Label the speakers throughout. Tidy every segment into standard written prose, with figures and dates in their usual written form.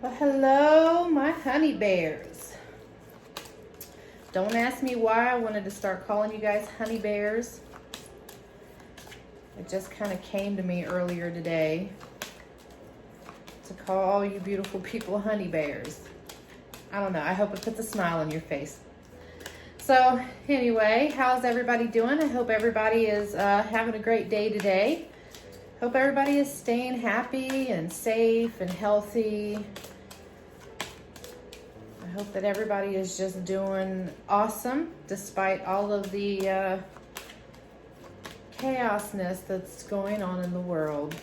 Speaker 1: Well, hello, my honey bears. Don't ask me why I wanted to start calling you guys honey bears. It just kind of came to me earlier today to call all you beautiful people honey bears. I don't know. I hope it puts a smile on your face. So anyway, how's everybody doing? I hope everybody is having a great day today. Hope everybody is staying happy and safe and healthy. I hope that everybody is just doing awesome despite all of the chaosness that's going on in the world.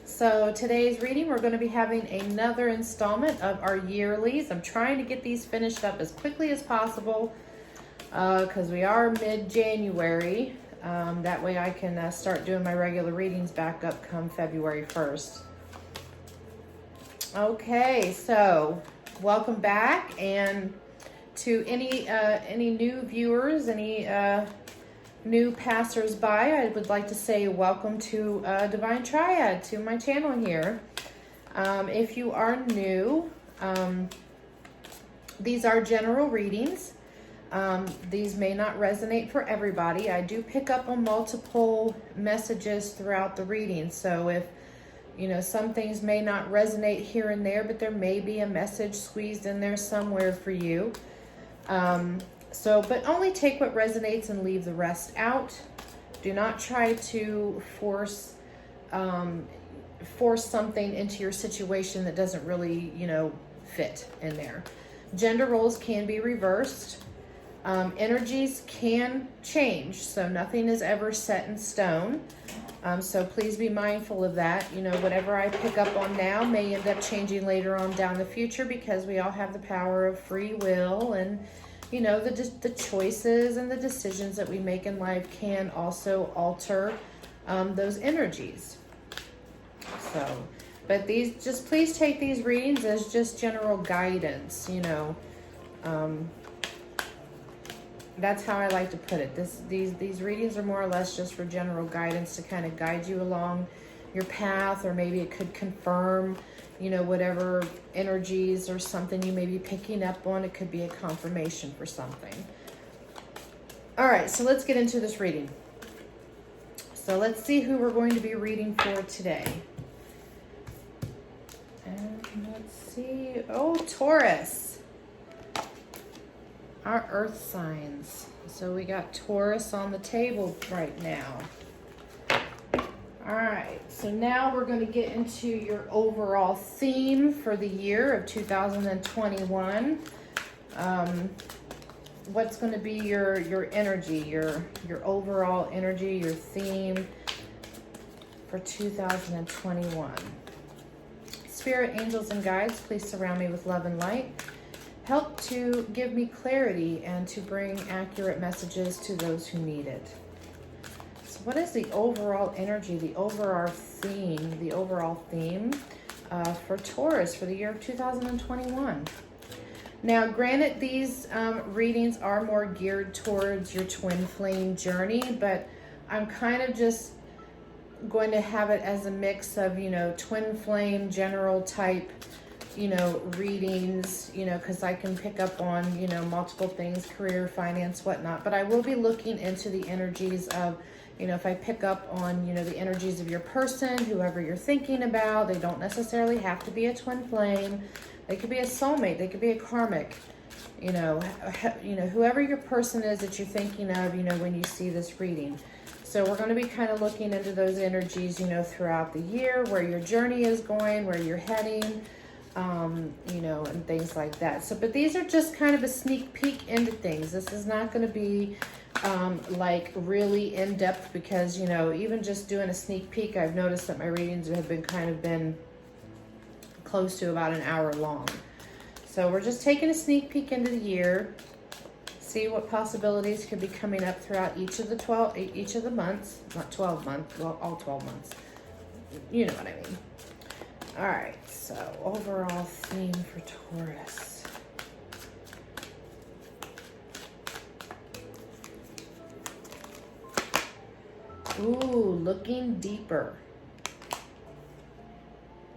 Speaker 1: So today's reading, we're going to be having another installment of our yearlies. I'm trying to get these finished up as quickly as possible because we are mid-January. That way I can start doing my regular readings back up come February 1st. Okay, so welcome back, and to any new viewers, any new passers-by, I would like to say welcome to Divine Triad, to my channel here. If you are new, these are general readings. These may not resonate for everybody. I do pick up on multiple messages throughout the reading, so if some things may not resonate here and there, but there may be a message squeezed in there somewhere for you. But only take what resonates and leave the rest out. Do not try to force something into your situation that doesn't really, fit in there. Gender roles can be reversed. Energies can change, so nothing is ever set in stone. So please be mindful of that. Whatever I pick up on now may end up changing later on down the future, because we all have the power of free will, and the choices and the decisions that we make in life can also alter those energies. So, but please take these readings as just general guidance. That's how I like to put it. These readings are more or less just for general guidance, to kind of guide you along your path, or maybe it could confirm, whatever energies or something you may be picking up on. It could be a confirmation for something. All right, so let's get into this reading. So let's see who we're going to be reading for today. And let's see. Oh, Taurus. Our earth signs. So we got Taurus on the table right now. All right, so now we're going to get into your overall theme for the year of 2021. What's going to be your energy, your overall energy, your theme for 2021. Spirit, angels, and guides, please surround me with love and light. Help to give me clarity and to bring accurate messages to those who need it. So what is the overall energy, the overall theme for Taurus for the year of 2021? Now, granted, these readings are more geared towards your twin flame journey, but I'm kind of just going to have it as a mix of, twin flame general type readings, because I can pick up on, multiple things, career, finance, whatnot. But I will be looking into the energies of, if I pick up on, the energies of your person, whoever you're thinking about. They don't necessarily have to be a twin flame. They could be a soulmate. They could be a karmic, whoever your person is that you're thinking of, when you see this reading. So we're going to be kind of looking into those energies, throughout the year, where your journey is going, where you're heading, and things like that. So, but these are just kind of a sneak peek into things. This is not going to be like really in depth, because even just doing a sneak peek, I've noticed that my readings have been close to about an hour long. So we're just taking a sneak peek into the year, see what possibilities could be coming up throughout each of the months. Not 12 months, well, all 12 months. You know what I mean. All right, so overall theme for Taurus. Ooh, looking deeper.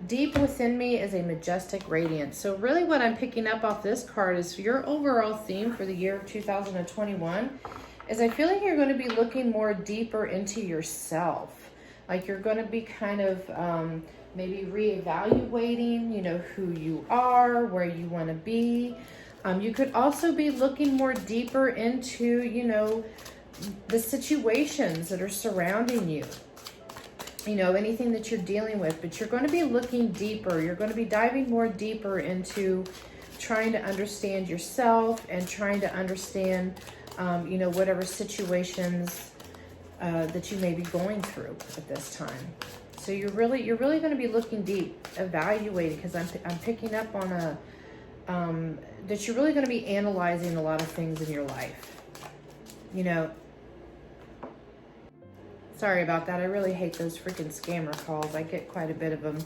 Speaker 1: Deep within me is a majestic radiance. So really what I'm picking up off this card is your overall theme for the year of 2021 is I feel like you're going to be looking more deeper into yourself. Like you're going to be kind of maybe reevaluating, you know, who you are, where you want to be. You could also be looking more deeper into, you know, the situations that are surrounding you. You know, anything that you're dealing with, but you're going to be looking deeper. You're going to be diving more deeper into trying to understand yourself and trying to understand, you know, whatever situations that you may be going through at this time. So you're really going to be looking deep, evaluating, because I'm picking up on that you're really going to be analyzing a lot of things in your life. You know, sorry about that. I really hate those freaking scammer calls. I get quite a bit of them.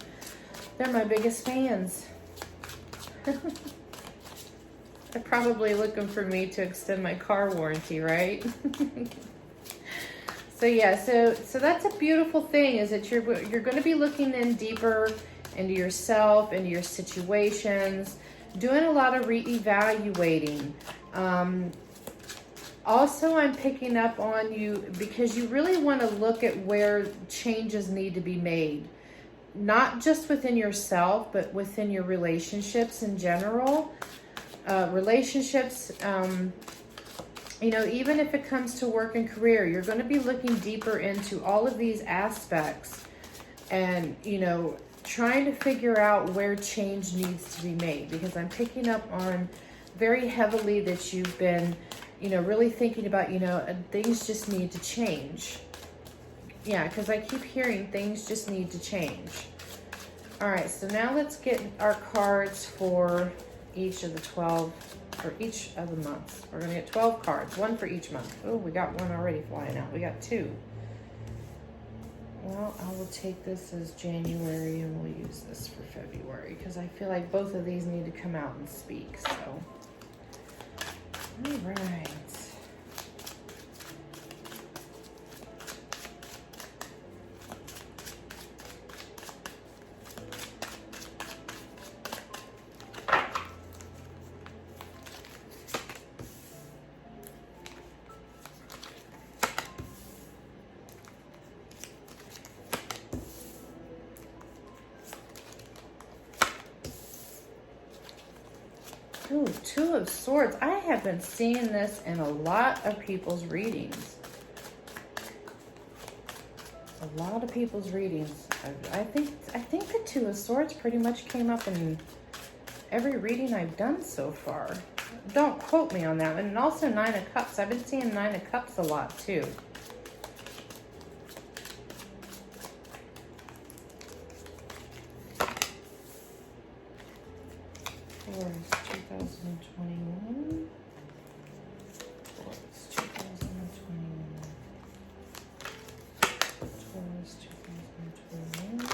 Speaker 1: They're my biggest fans. They're probably looking for me to extend my car warranty, right? So yeah, so that's a beautiful thing, is that you're going to be looking in deeper into yourself, into your situations, doing a lot of reevaluating. Also, I'm picking up on you because you really want to look at where changes need to be made, not just within yourself, but within your relationships in general. Relationships, you know, even if it comes to work and career, you're going to be looking deeper into all of these aspects and, you know, trying to figure out where change needs to be made, because I'm picking up on very heavily that you've been, you know, really thinking about, you know, things just need to change. Yeah, because I keep hearing things just need to change. All right, so now let's get our cards for each of the 12, for each of the months. We're going to get 12 cards, one for each month. Oh, we got one already flying out. We got two. Well, I will take this as January and we'll use this for February because I feel like both of these need to come out and speak, so. All right. Ooh, Two of Swords. I have been seeing this in a lot of people's readings. A lot of people's readings. I think the Two of Swords pretty much came up in every reading I've done so far. Don't quote me on that. And also Nine of Cups. I've been seeing Nine of Cups a lot too. Taurus 2021. Taurus 2021. Taurus 2021. Taurus 2021.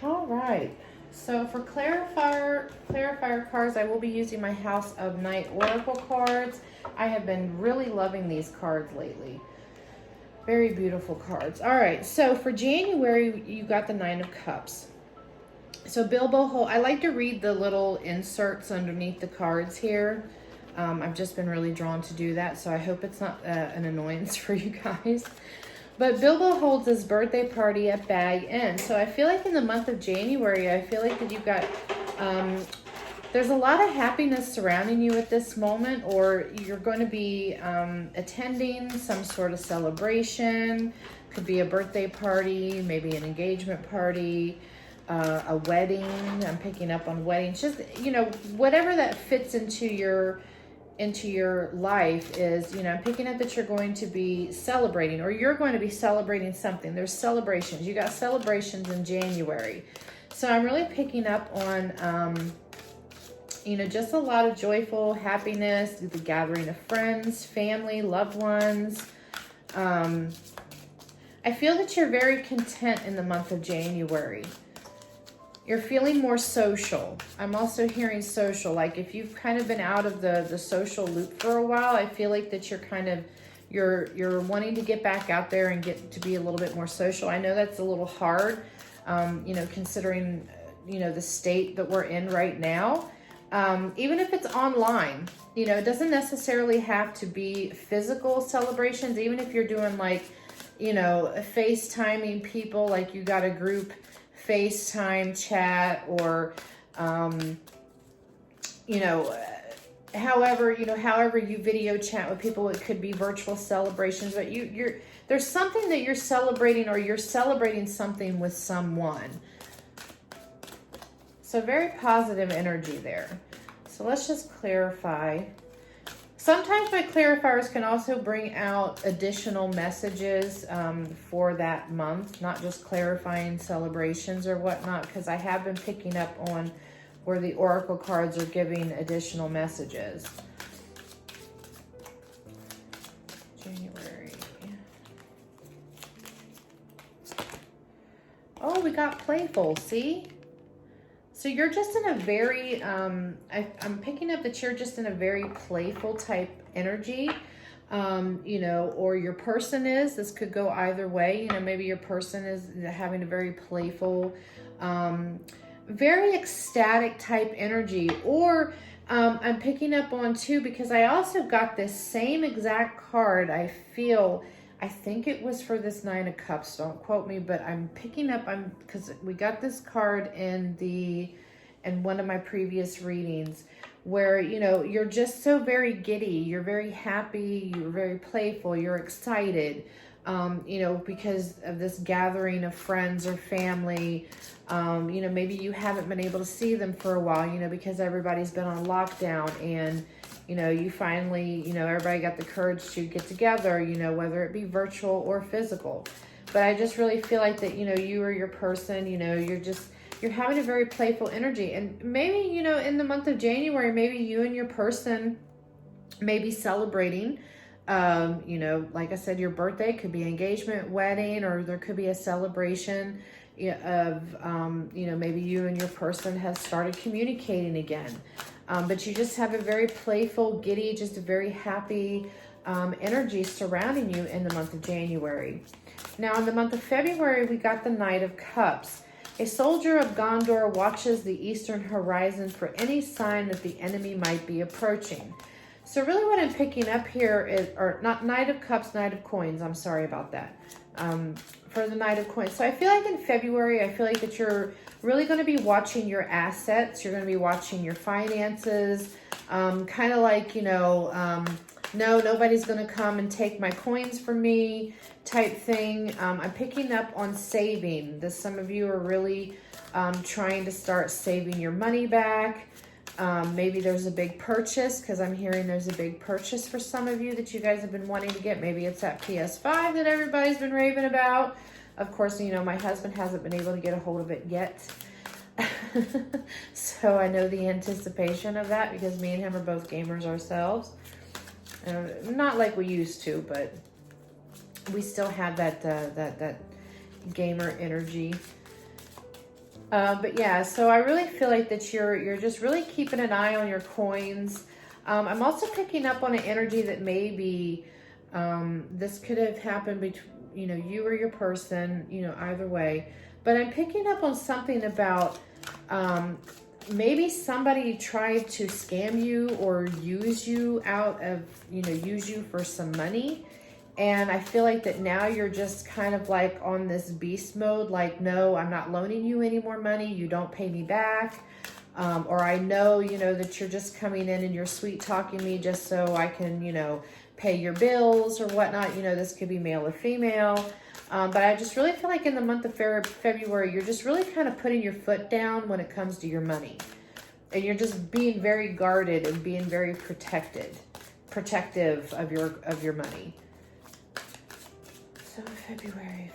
Speaker 1: All right. So for clarifier cards, I will be using my House of Night Oracle cards. I have been really loving these cards lately. Very beautiful cards. All right, so for January, you got the Nine of Cups. So Bilbo Holt, I like to read the little inserts underneath the cards here. I've just been really drawn to do that, so I hope it's not an annoyance for you guys. But Bilbo holds his birthday party at Bag Inn. So I feel like in the month of January, I feel like that you've got, there's a lot of happiness surrounding you at this moment, or you're going to be attending some sort of celebration. Could be a birthday party, maybe an engagement party, a wedding. I'm picking up on weddings. Just, you know, whatever that fits into your life is, you know, I'm picking up that you're going to be celebrating, or you're going to be celebrating something. There's celebrations. You got celebrations in January. So I'm really picking up on, you know, just a lot of joyful happiness, the gathering of friends, family, loved ones. I feel that you're very content in the month of January. You're feeling more social. I'm also hearing social. Like if you've kind of been out of the social loop for a while, I feel like that you're kind of, you're wanting to get back out there and get to be a little bit more social. I know that's a little hard, you know, considering, you know, the state that we're in right now. Even if it's online, you know, it doesn't necessarily have to be physical celebrations. Even if you're doing like, you know, FaceTiming people, like you got a group FaceTime chat, or, you know, however you video chat with people, it could be virtual celebrations, but there's something that you're celebrating, or you're celebrating something with someone. So very positive energy there. So let's just clarify. Sometimes my clarifiers can also bring out additional messages for that month, not just clarifying celebrations or whatnot, because I have been picking up on where the oracle cards are giving additional messages. January. Oh, we got playful, see? So you're just in a very, I'm picking up that you're just in a very playful type energy, you know, or your person is. This could go either way. You know, maybe your person is having a very playful, very ecstatic type energy. Or I'm picking up on too, because I also got this same exact card. I think it was for this Nine of Cups. Don't quote me, but I'm picking up, because we got this card in one of my previous readings, where, you know, you're just so very giddy, you're very happy, you're very playful, you're excited, you know, because of this gathering of friends or family. You know, maybe you haven't been able to see them for a while, you know, because everybody's been on lockdown, and you know, you finally, you know, everybody got the courage to get together, you know, whether it be virtual or physical. But I just really feel like that, you know, you or your person, you know, you're having a very playful energy. And maybe, you know, in the month of January, maybe you and your person may be celebrating, you know, like I said, your birthday, could be engagement, wedding, or there could be a celebration of, you know, maybe you and your person have started communicating again. But you just have a very playful, giddy, just a very happy energy surrounding you in the month of January. Now, in the month of February, we got the Knight of Cups. A soldier of Gondor watches the eastern horizon for any sign that the enemy might be approaching. So really what I'm picking up here is, or not Knight of Cups, Knight of Coins. I'm sorry about that. For the Knight of Coins. So I feel like in February, I feel like that you're really going to be watching your assets. You're going to be watching your finances. Kind of like, you know, no, nobody's going to come and take my coins from me type thing. I'm picking up on saving. Some of you are really trying to start saving your money back. Maybe there's a big purchase, because I'm hearing there's a big purchase for some of you that you guys have been wanting to get. Maybe it's that PS5 that everybody's been raving about. Of course, you know, my husband hasn't been able to get a hold of it yet. So I know the anticipation of that, because me and him are both gamers ourselves. Not like we used to, but we still have that gamer energy. But yeah, so I really feel like that you're just really keeping an eye on your coins. I'm also picking up on an energy that maybe this could have happened between, you know, you or your person, you know, either way. But I'm picking up on something about maybe somebody tried to scam you or use you out of, you know, use you for some money. And I feel like that now you're just kind of like on this beast mode, like, no, I'm not loaning you any more money. You don't pay me back. Or I know, you know, that you're just coming in and you're sweet talking me just so I can, you know, pay your bills or whatnot. You know, this could be male or female. But I just really feel like in the month of February, you're just really kind of putting your foot down when it comes to your money. And you're just being very guarded and being very protective of your money. So February.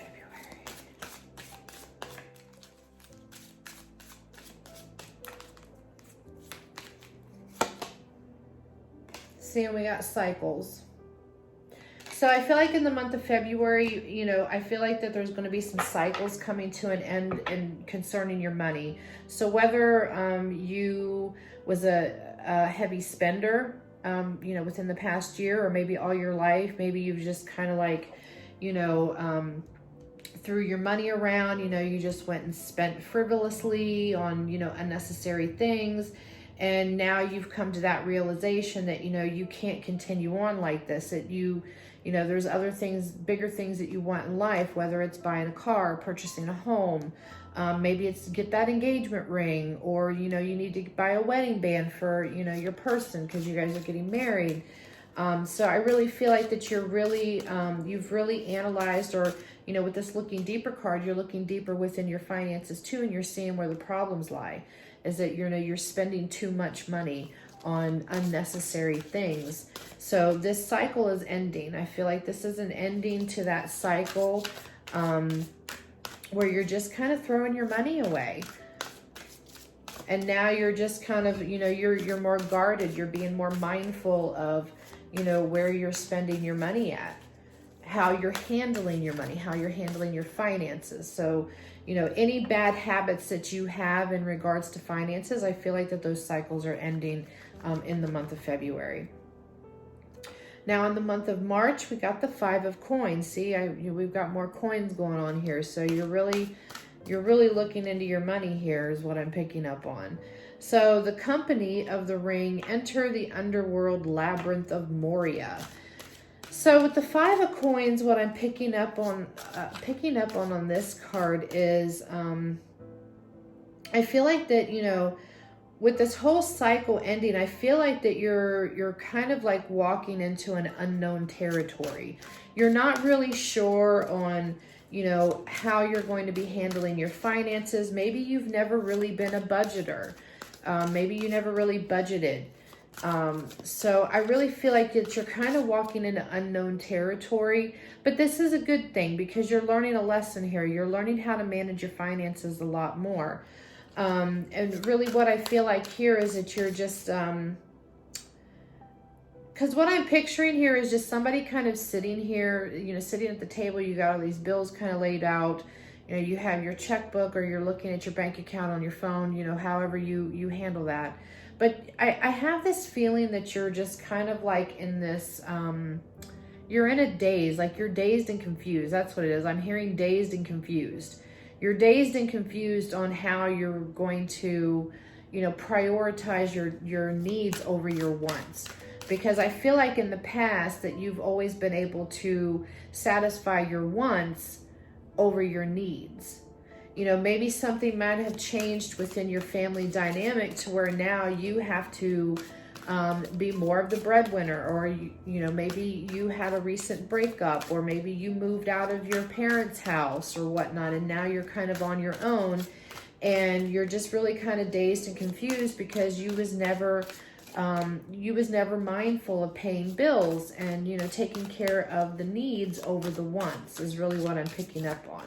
Speaker 1: See, and we got cycles. So I feel like in the month of February, you know, I feel like that there's going to be some cycles coming to an end and concerning your money. So whether you was a heavy spender, you know, within the past year, or maybe all your life, maybe you've just kind of like, you know, threw your money around, you know, you just went and spent frivolously on, you know, unnecessary things. And now you've come to that realization that, you know, you can't continue on like this, that you know, there's other things, bigger things that you want in life, whether it's buying a car, purchasing a home, maybe it's get that engagement ring, or, you know, you need to buy a wedding band for, you know, your person because you guys are getting married. So I really feel like that you're really, you've really analyzed, or, you know, with this looking deeper card, you're looking deeper within your finances too, and you're seeing where the problems lie, is that, you know, you're spending too much money on unnecessary things. So this cycle is ending. I feel like this is an ending to that cycle, where you're just kind of throwing your money away. And now you're just kind of, you know, you're more guarded. You're being more mindful of, you know, where you're spending your money at, how you're handling your money, how you're handling your finances. So, you know, any bad habits that you have in regards to finances, I feel like that those cycles are ending in the month of February. Now in the month of March, we got the 5 of coins. See, we've got more coins going on here. So you're really looking into your money here is what I'm picking up on. So the company of the ring, enter the underworld labyrinth of Moria. So with the 5 of coins, what I'm picking up on this card is, I feel like that, you know, with this whole cycle ending, I feel like that you're kind of like walking into an unknown territory. You're not really sure on, you know, how you're going to be handling your finances. Maybe you've never really been a budgeter. Maybe you never really budgeted. So I really feel like that you're kind of walking into unknown territory, but this is a good thing because you're learning a lesson here. You're learning how to manage your finances a lot more. And really what I feel like here is that you're just, because what I'm picturing here is just somebody kind of sitting here, you know, sitting at the table. You got all these bills kind of laid out. You know, you have your checkbook, or you're looking at your bank account on your phone, you know, however you handle that. But I have this feeling that you're just kind of like in this, you're in a daze, like you're dazed and confused. That's what it is. I'm hearing dazed and confused. You're dazed and confused on how you're going to, you know, prioritize your needs over your wants. Because I feel like in the past that you've always been able to satisfy your wants over your needs. You know, maybe something might have changed within your family dynamic to where now you have to be more of the breadwinner, or, you know, maybe you had a recent breakup, or maybe you moved out of your parents' house or whatnot, and now you're kind of on your own, and you're just really kind of dazed and confused because you was never mindful of paying bills and, you know, taking care of the needs over the wants is really what I'm picking up on.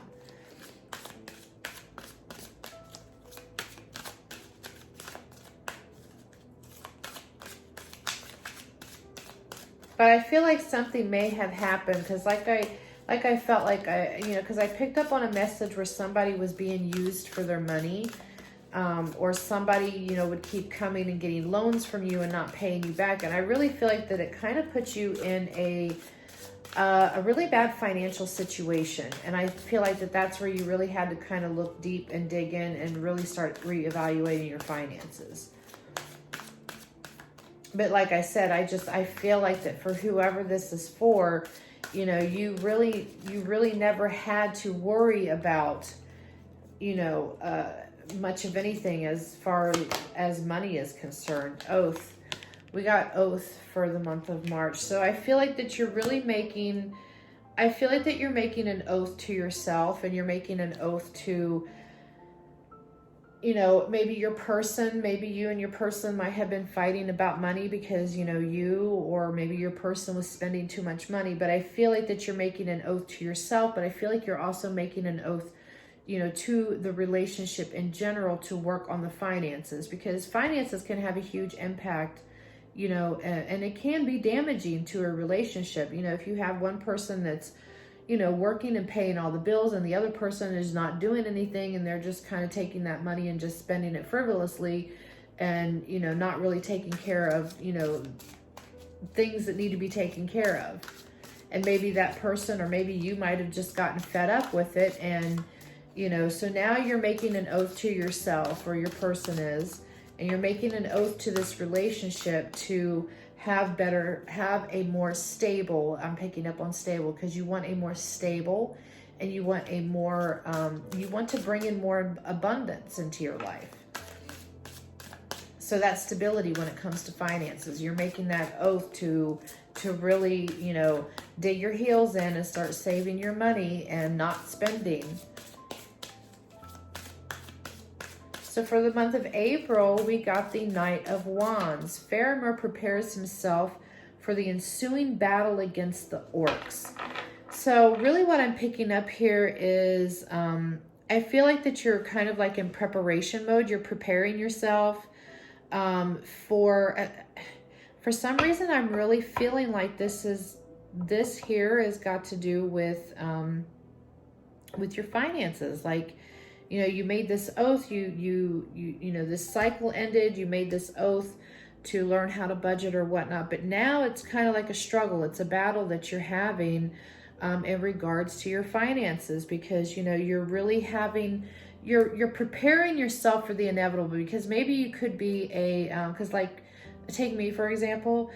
Speaker 1: But I feel like something may have happened because like I felt like you know, because I picked up on a message where somebody was being used for their money, or somebody, you know, would keep coming and getting loans from you and not paying you back. And I really feel like that it kind of puts you in a really bad financial situation. And I feel like that's where you really had to kind of look deep and dig in and really start reevaluating your finances. But like I said, I feel like that for whoever this is for, you know, you really never had to worry about, you know, much of anything as far as money is concerned. Oath. We got oath for the month of March. So I feel like that you're really making, I feel like that you're making an oath to yourself, and you're making an oath to, you know, maybe your person, maybe you and your person might have been fighting about money because, you know, you or maybe your person was spending too much money. But I feel like that you're making an oath to yourself, but I feel like you're also making an oath, you know, to the relationship in general to work on the finances, because finances can have a huge impact you know, and it can be damaging to a relationship. You know, if you have one person that's, you know, working and paying all the bills and the other person is not doing anything and they're just kind of taking that money and just spending it frivolously and, you know, not really taking care of, you know, things that need to be taken care of. And maybe that person, or maybe you might have just gotten fed up with it. And, you know, so now you're making an oath to yourself, or your person is, and you're making an oath to this relationship to have a more stable, I'm picking up on stable, because you want a more stable, and you want a more, you want to bring in more abundance into your life. So that stability when it comes to finances, you're making that oath to really, you know, dig your heels in and start saving your money and not spending. So for the month of April, we got the Knight of Wands. Faramir prepares himself for the ensuing battle against the orcs. So really what I'm picking up here is, I feel like that you're kind of like in preparation mode. You're preparing yourself for some reason. I'm really feeling like this here has got to do with your finances. Like, you know, you made this oath, you know, this cycle ended, you made this oath to learn how to budget or whatnot, but now it's kind of like a struggle. It's a battle that you're having in regards to your finances, because, you know, you're really having, you're preparing yourself for the inevitable, because maybe you could be because like, take me for example,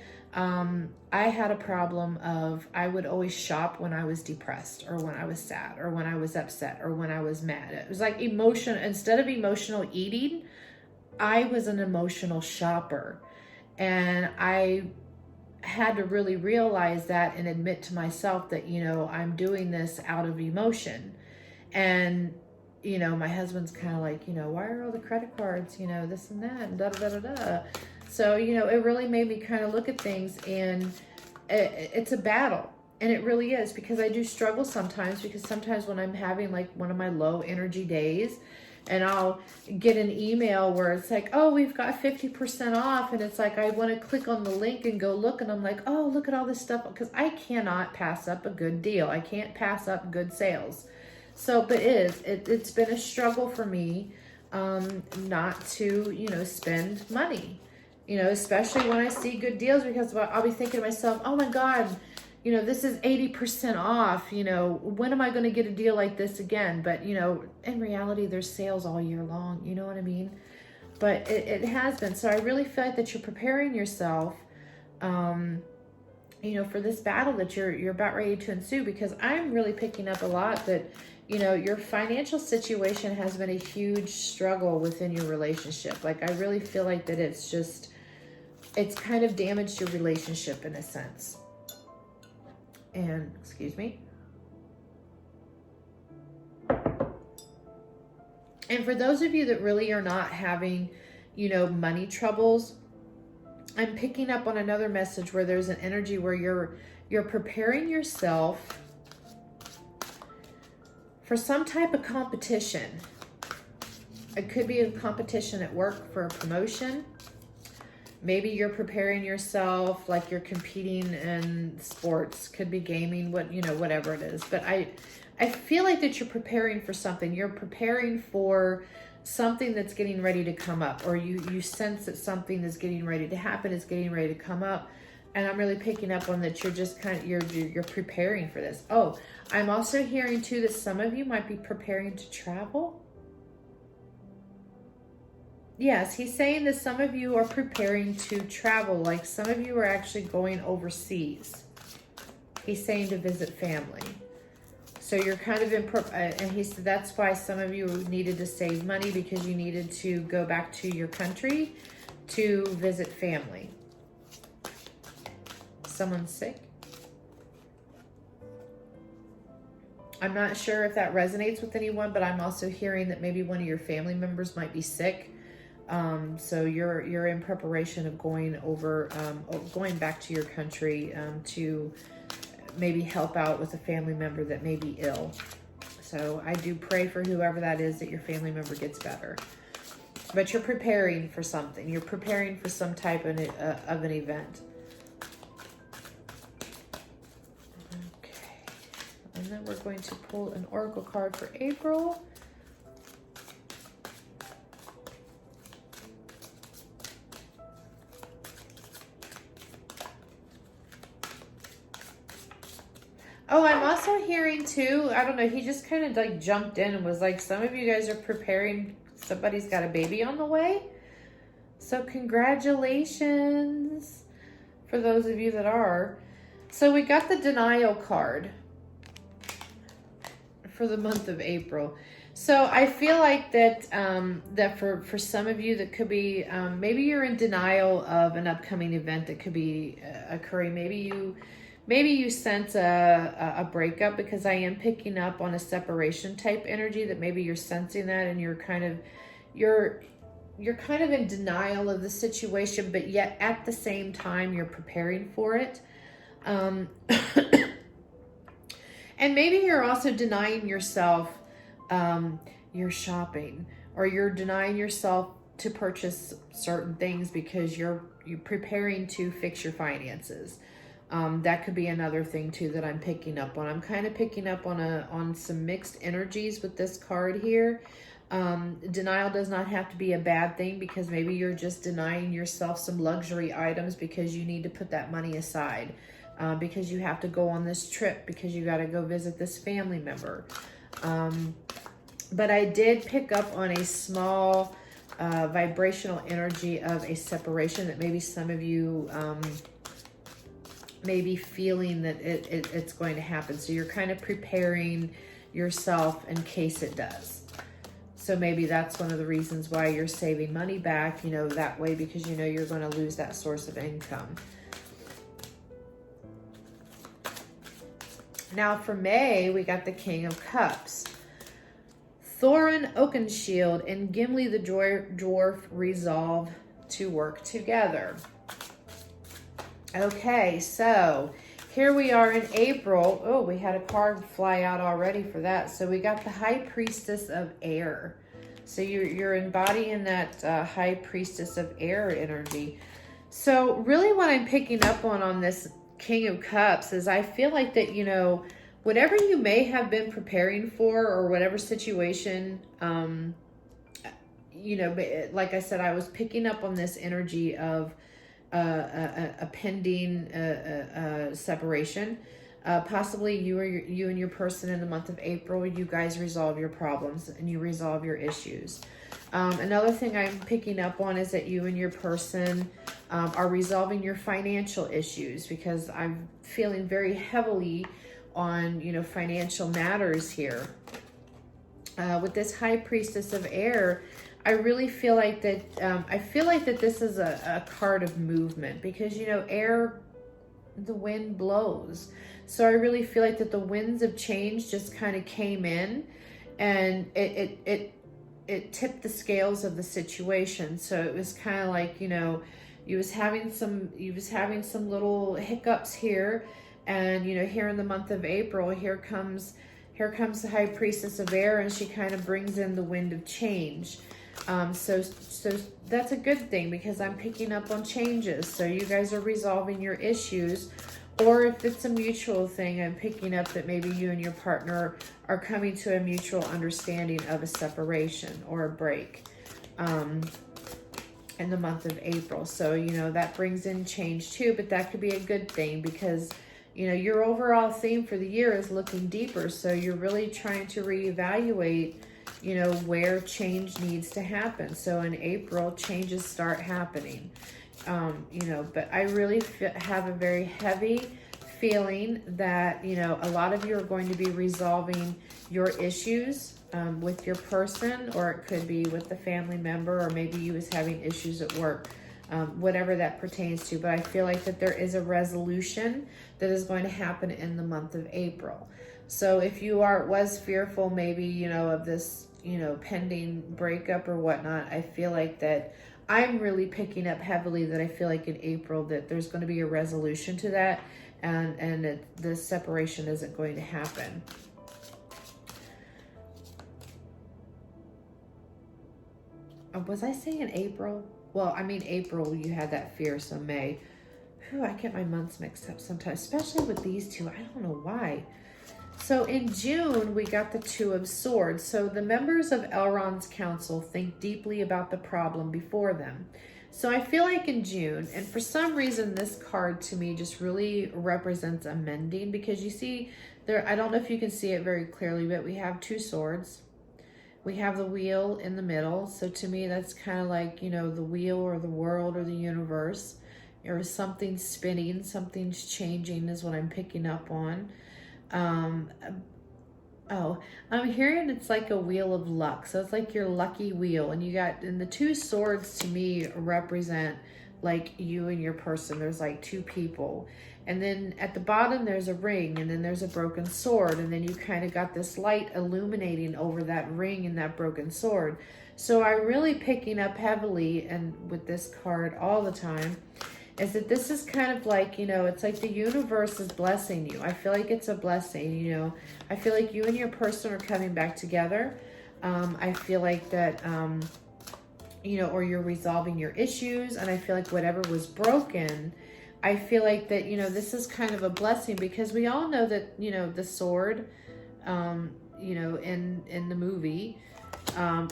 Speaker 1: I had a problem of, I would always shop when I was depressed, or when I was sad, or when I was upset, or when I was mad. It was like instead of emotional eating, I was an emotional shopper. And I had to really realize that and admit to myself that, you know, I'm doing this out of emotion. And, you know, my husband's kind of like, you know, why are all the credit cards, you know, this and that, and da da da da da. So, you know, it really made me kind of look at things, and it's a battle. And it really is, because I do struggle sometimes, because sometimes when I'm having like one of my low energy days, and I'll get an email where it's like, oh, we've got 50% off. And it's like, I want to click on the link and go look. And I'm like, oh, look at all this stuff. Because I cannot pass up a good deal. I can't pass up good sales. So, but it's been a struggle for me not to, you know, spend money. You know, especially when I see good deals, because I'll be thinking to myself, oh my God, you know, this is 80% off, you know, when am I going to get a deal like this again? But, you know, in reality, there's sales all year long, you know what I mean? But it has been. So I really feel like that you're preparing yourself, you know, for this battle that you're about ready to ensue, because I'm really picking up a lot that, you know, your financial situation has been a huge struggle within your relationship. Like, I really feel like that it's kind of damaged your relationship in a sense. And, excuse me. And for those of you that really are not having, you know, money troubles, I'm picking up on another message where there's an energy where you're preparing yourself for some type of competition. It could be a competition at work for a promotion. Maybe you're preparing yourself like you're competing in sports, could be gaming, whatever it is. But I feel like that you're preparing for something. You're preparing for something that's getting ready to come up, or you sense that something is getting ready to happen, is getting ready to come up. And I'm really picking up on that you're just kind of, you're preparing for this. Oh, I'm also hearing too that some of you might be preparing to travel. Yes, he's saying that some of you are preparing to travel, like some of you are actually going overseas. He's saying to visit family. So you're kind of in, and he said that's why some of you needed to save money, because you needed to go back to your country to visit family. Someone's sick. I'm not sure if that resonates with anyone, but I'm also hearing that maybe one of your family members might be sick. So you're in preparation of going back to your country to maybe help out with a family member that may be ill. So I do pray for whoever that is, that your family member gets better. But you're preparing for something. You're preparing for some type of an event. Okay. And then we're going to pull an oracle card for April. Oh, I'm also hearing too, I don't know, he just kind of like jumped in and was like, some of you guys are preparing, somebody's got a baby on the way. So congratulations for those of you that are. So we got the denial card for the month of April. So I feel like that that for some of you that could be, maybe you're in denial of an upcoming event that could be occurring. Maybe you sense a breakup, because I am picking up on a separation type energy, that maybe you're sensing that and you're kind of in denial of the situation, but yet at the same time you're preparing for it. And maybe you're also denying yourself your shopping, or you're denying yourself to purchase certain things because you're preparing to fix your finances. That could be another thing too that I'm picking up on. I'm kind of picking up on some mixed energies with this card here. Denial does not have to be a bad thing, because maybe you're just denying yourself some luxury items because you need to put that money aside, because you have to go on this trip, because you got to go visit this family member. But I did pick up on a small vibrational energy of a separation that maybe some of you may be feeling that it's going to happen. So you're kind of preparing yourself in case it does. So maybe that's one of the reasons why you're saving money back, that way, because you're going to lose that source of income. Now for May, we got the King of Cups. Thorin Oakenshield and Gimli the Dwarf resolve to work together. Okay, so here we are in April. Oh, we had a card fly out already for that. So we got the High Priestess of Air. So you're embodying that High Priestess of Air energy. So really what I'm picking up on this King of Cups is I feel like that, whatever you may have been preparing for, or whatever situation, like I said, I was picking up on this energy of a pending separation. Possibly you and your person in the month of April, you guys resolve your problems and you resolve your issues. Another thing I'm picking up on is that you and your person are resolving your financial issues, because I'm feeling very heavily on, financial matters here. With this High Priestess of Air, I really feel like that, this is a card of movement, because, air, the wind blows. So I really feel like that the winds of change just kind of came in, and it tipped the scales of the situation. So it was kind of like, you was having some little hiccups here, and, here in the month of April, here comes the High Priestess of Air, and she kind of brings in the wind of change. So that's a good thing, because I'm picking up on changes. So you guys are resolving your issues, or if it's a mutual thing, I'm picking up that maybe you and your partner are coming to a mutual understanding of a separation or a break in the month of April. So, that brings in change too, but that could be a good thing, because your overall theme for the year is looking deeper. So you're really trying to reevaluate where change needs to happen. So in April, changes start happening, but I really have a very heavy feeling that, a lot of you are going to be resolving your issues with your person, or it could be with the family member, or maybe you was having issues at work, whatever that pertains to. But I feel like that there is a resolution that is going to happen in the month of April. So if you was fearful maybe, of this, pending breakup or whatnot, I feel like that I'm really picking up heavily that I feel like in April that there's going to be a resolution to that, and that the separation isn't going to happen. was I saying April? Well, I mean, April, you had that fear, so May. Whew, I get my months mixed up sometimes, especially with these two. I don't know why. So in June, we got the Two of Swords. So the members of Elrond's council think deeply about the problem before them. So I feel like in June, and for some reason, this card to me just really represents a mending, because you see there, I don't know if you can see it very clearly, but we have two swords. We have the wheel in the middle. So to me, that's kind of like, you know, the wheel or the world or the universe. Or something spinning, something's changing is what I'm picking up on. Oh, I'm hearing it's like a wheel of luck. So it's like your lucky wheel. And you got, and the two swords to me represent like you and your person. There's like two people. And then at the bottom, there's a ring, and then there's a broken sword. And then you kind of got this light illuminating over that ring and that broken sword. So I'm really picking up heavily, and with this card all the time, is that this is kind of like, you know, it's like the universe is blessing you. I feel like it's a blessing, you know. I feel like you and your person are coming back together. I feel like that, you know, or you're resolving your issues. And I feel like whatever was broken, I feel like that, you know, this is kind of a blessing, because we all know that, you know, the sword, you know, in the movie,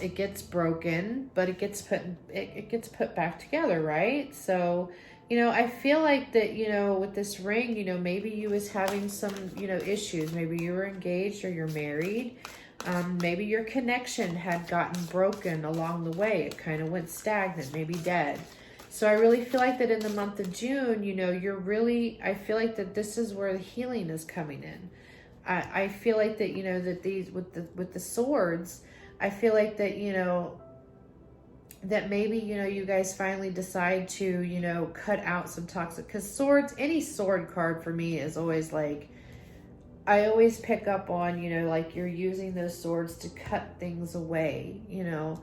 Speaker 1: it gets broken, but it gets put back together, right? So, you know, I feel like that, you know, with this ring, you know, maybe you was having some, you know, issues. Maybe you were engaged or you're married. Maybe your connection had gotten broken along the way. It kind of went stagnant, maybe dead. So I really feel like that in the month of June, you know, I feel like that this is where the healing is coming in. I feel like that, you know, that these, with the swords, I feel like that, you know, that maybe, you know, you guys finally decide to, you know, cut out some toxic, because swords, any sword card for me is always like, I always pick up on, you know, like you're using those swords to cut things away, you know,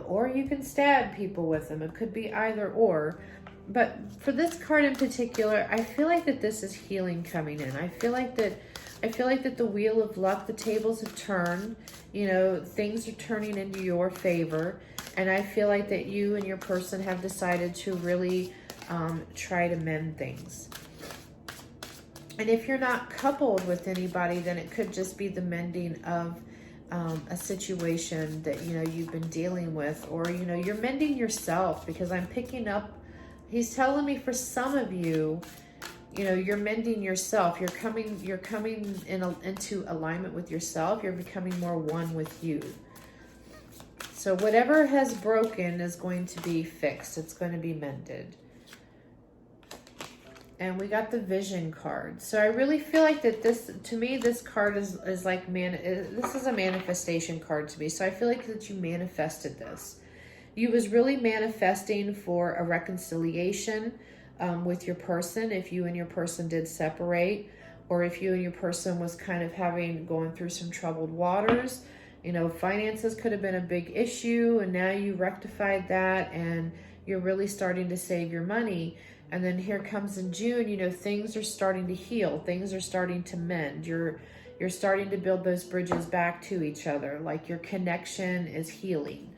Speaker 1: or you can stab people with them. It could be either or. But for this card in particular, I feel like that this is healing coming in. I feel like that the wheel of luck, the tables have turned, you know, things are turning into your favor. And I feel like that you and your person have decided to really try to mend things. And if you're not coupled with anybody, then it could just be the mending of a situation that, you know, you've been dealing with, or, you know, you're mending yourself, because I'm picking up, he's telling me for some of you, you know, you're mending yourself. You're coming into alignment with yourself. You're becoming more one with you. So whatever has broken is going to be fixed. It's going to be mended. And we got the Vision card. So I really feel like that this, to me, this card is like, this is a manifestation card to me. So I feel like that you manifested this. You was really manifesting for a reconciliation with your person, if you and your person did separate, or if you and your person was kind of going through some troubled waters. You know, finances could have been a big issue, and now you rectified that, and you're really starting to save your money. And then here comes in June, you know, things are starting to heal. Things are starting to mend. You're starting to build those bridges back to each other. Like your connection is healing.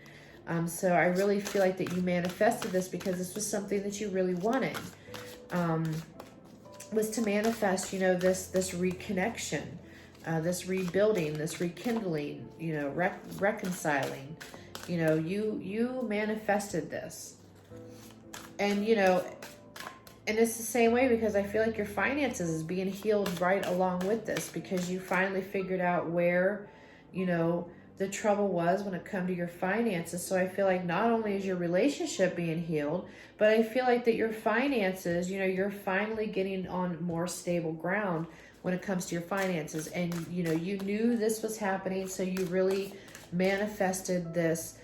Speaker 1: So I really feel like that you manifested this, because this was something that you really wanted. Was to manifest, you know, this reconnection, this rebuilding, this rekindling, you know, reconciling. You know, you manifested this. And, you know, and it's the same way, because I feel like your finances is being healed right along with this, because you finally figured out where, you know, the trouble was when it come to your finances. So I feel like not only is your relationship being healed, but I feel like that your finances, you know, you're finally getting on more stable ground when it comes to your finances. And, you know, you knew this was happening, so you really manifested this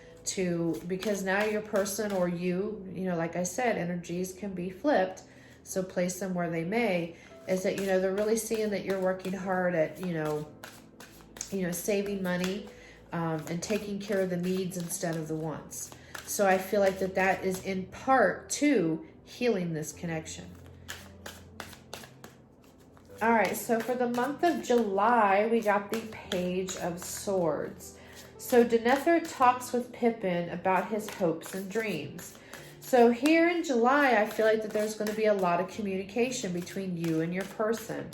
Speaker 1: because now your person or you know, like I said, energies can be flipped, so place them where they may, is that, you know, they're really seeing that you're working hard at, you know, saving money, and taking care of the needs instead of the wants. So I feel like that is in part to healing this connection. All right, so for the month of July, we got the Page of Swords. So Denethor talks with Pippin about his hopes and dreams. So here in July, I feel like that there's going to be a lot of communication between you and your person.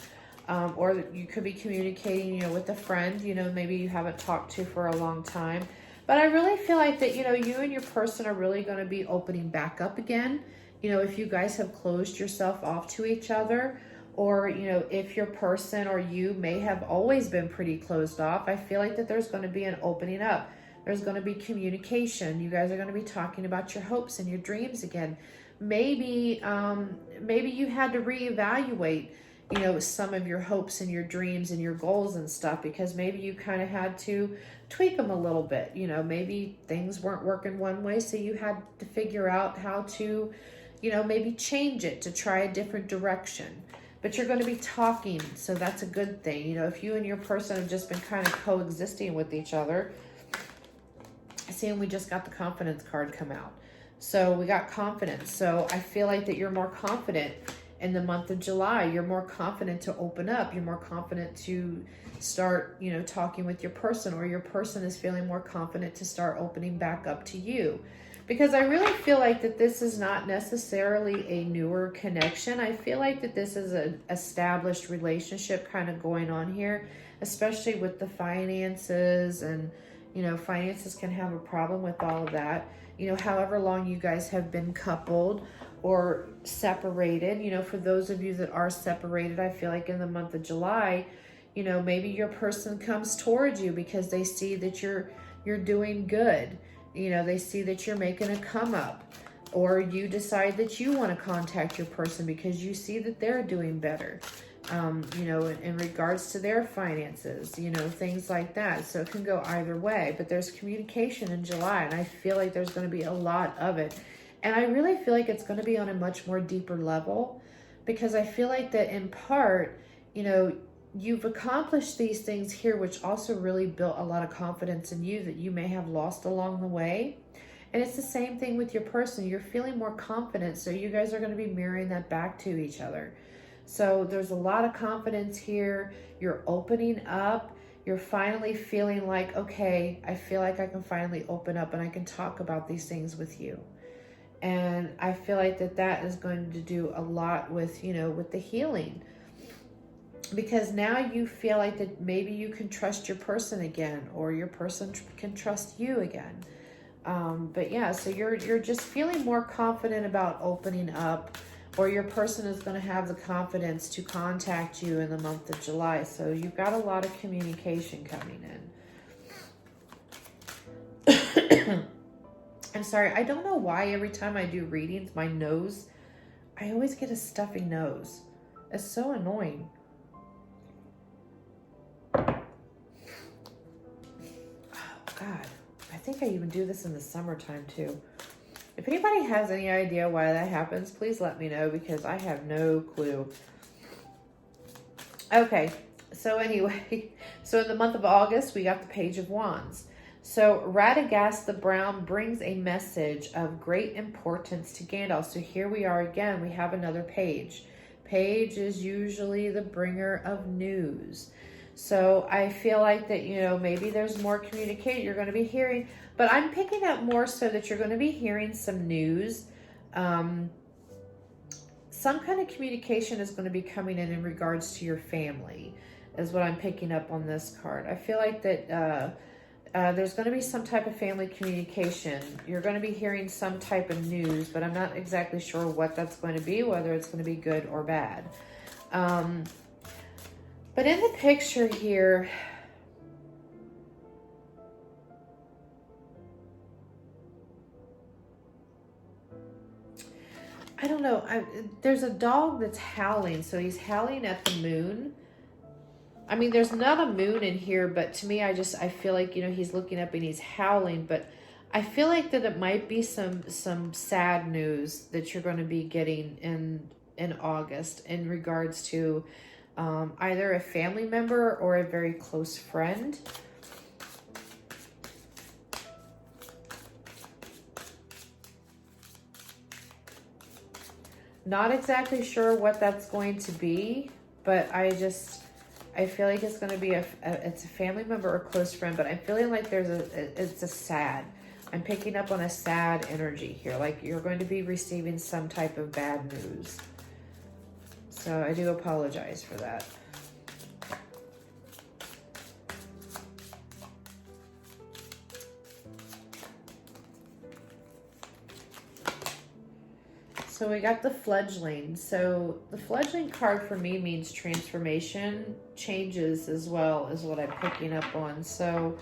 Speaker 1: Or you could be communicating, with a friend, maybe you haven't talked to for a long time. But I really feel like that, you and your person are really going to be opening back up again. If you guys have closed yourself off to each other, or, if your person or you may have always been pretty closed off, I feel like that there's going to be an opening up. There's going to be communication. You guys are going to be talking about your hopes and your dreams again. Maybe you had to reevaluate, some of your hopes and your dreams and your goals and stuff, because maybe you kind of had to tweak them a little bit. Maybe things weren't working one way, so you had to figure out how to, maybe change it to try a different direction. But you're going to be talking, so that's a good thing. If you and your person have just been kind of coexisting with each other. Seeing we just got the confidence card come out. So we got confidence. So I feel like that you're more confident in the month of July. You're more confident to open up. You're more confident to start, talking with your person, or your person is feeling more confident to start opening back up to you. Because I really feel like that this is not necessarily a newer connection. I feel like that this is an established relationship kind of going on here, especially with the finances, and finances can have a problem with all of that. However long you guys have been coupled or separated, for those of you that are separated, I feel like in the month of July, maybe your person comes towards you because they see that you're doing good. They see that you're making a come up, or you decide that you want to contact your person because you see that they're doing better. In regards to their finances, things like that. So it can go either way, but there's communication in July, and I feel like there's going to be a lot of it. And I really feel like it's going to be on a much more deeper level, because I feel like that in part, you've accomplished these things here, which also really built a lot of confidence in you that you may have lost along the way. And it's the same thing with your person. You're feeling more confident, so you guys are going to be mirroring that back to each other. So there's a lot of confidence here. You're opening up. You're finally feeling like, okay, I feel like I can finally open up and I can talk about these things with you. And I feel like that is going to do a lot with, with the healing. Because now you feel like that maybe you can trust your person again, or your person can trust you again. But yeah, so you're just feeling more confident about opening up, or your person is going to have the confidence to contact you in the month of July. So you've got a lot of communication coming in. I'm sorry, I don't know why every time I do readings, my nose, I always get a stuffy nose. It's so annoying. Oh, God. I think I even do this in the summertime, too. If anybody has any idea why that happens, please let me know, because I have no clue. Okay, so anyway, so in the month of August, we got the Page of Wands. So Radagast the Brown brings a message of great importance to Gandalf. So here we are again, we have another page. Page is usually the bringer of news. So I feel like that, maybe there's more communication you're going to be hearing, but I'm picking up more so that you're going to be hearing some news. Some kind of communication is going to be coming in regards to your family, is what I'm picking up on this card. I feel like that there's going to be some type of family communication. You're going to be hearing some type of news, but I'm not exactly sure what that's going to be, whether it's going to be good or bad. But in the picture here, I don't know. There's a dog that's howling. So he's howling at the moon. I mean, there's not a moon in here, but to me, I feel like, he's looking up and he's howling. But I feel like that it might be some sad news that you're going to be getting in August in regards to either a family member or a very close friend. Not exactly sure what that's going to be, but I I feel like it's going to be it's a family member or close friend, but I'm feeling like it's a sad. I'm picking up on a sad energy here. Like you're going to be receiving some type of bad news. So I do apologize for that. So we got the fledgling. So the fledgling card for me means transformation, changes as well is what I'm picking up on. So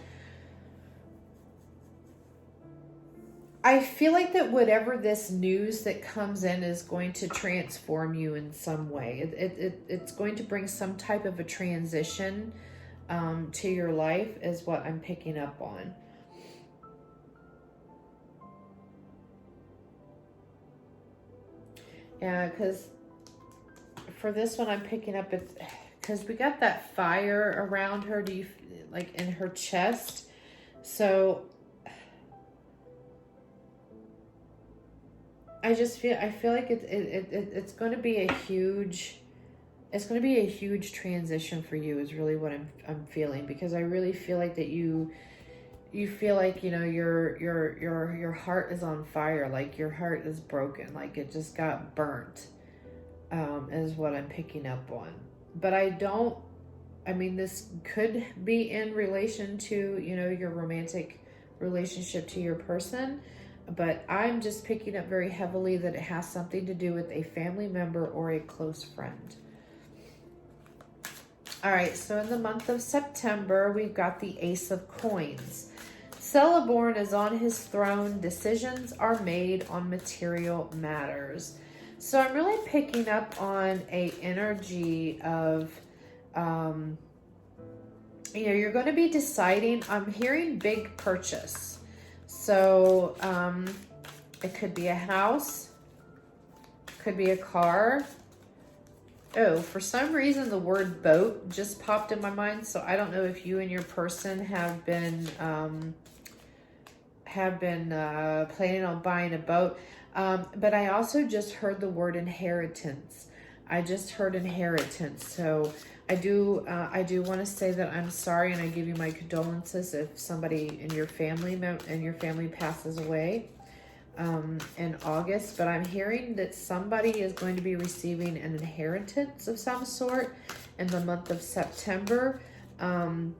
Speaker 1: I feel like that whatever this news that comes in is going to transform you in some way. It's going to bring some type of a transition to your life is what I'm picking up on. Yeah, because for this one I'm picking up, it's because we got that fire around her, do you like in her chest? So I feel like it's going to be a huge, it's going to be a huge transition for you is really what I'm feeling, because I really feel like that you feel like, you know, your heart is on fire, like your heart is broken, like it just got burnt, is what I'm picking up on. But I mean, this could be in relation to, you know, your romantic relationship to your person, but I'm just picking up very heavily that it has something to do with a family member or a close friend. All right, so in the month of September, we've got the Ace of Coins. Celeborn is on his throne. Decisions are made on material matters. So I'm really picking up on a energy of, you know, you're going to be deciding. I'm hearing big purchase. So it could be a house, could be a car. Oh, for some reason the word boat just popped in my mind. So I don't know if you and your person have been planning on buying a boat. But I also just heard the word inheritance. I just heard inheritance. So I do want to say that I'm sorry, and I give you my condolences if somebody in your family passes away in August. But I'm hearing that somebody is going to be receiving an inheritance of some sort in the month of September. And